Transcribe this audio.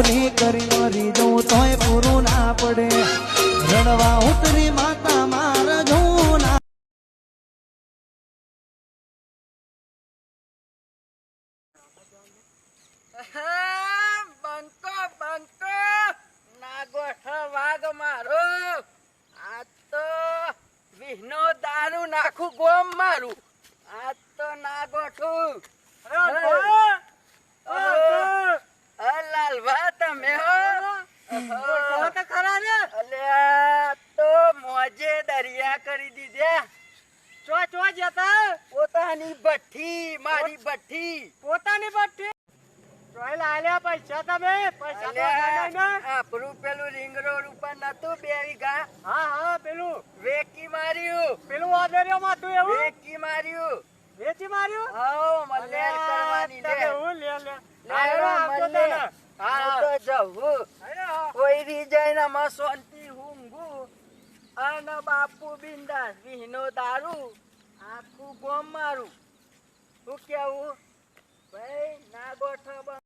પૂરી કરી મરી જવું તોય પૂરું ના પડે રડવા ઉતરી માતા માર જવું ના બંકો બંકો નાગોઠ વાઘ મારો આ તો વિહનો દારૂ નાખું ગોમ મારું આ તો નાગોઠું લાલભા તમે હો ખરા ને અલ્યા તો મોજે દરિયા કરી દીધા ચો ચો જતા પોતાની ભઠ્ઠી મારી ભઠ્ઠી પોતાની ભઠ્ઠી ચોય લાલ્યા પૈસા તમે પૈસા આપણું પેલું રિંગ રોડ ઉપર નતું 2 વીઘા હા પેલું વેકી માર્યું પેલું ઓદરિયો માતું એવું વેકી માર્યું વેચી માર્યું હા મલ્યાર કરવાની લે હું લે હા તો જવું કોઈ રી જઈને માં શાંતિ હુંગુ અને બાપુ બિંદાસ વિહનો દારૂ આખું ગોમ મારું હું કેવું ભાઈ ના ગોઠો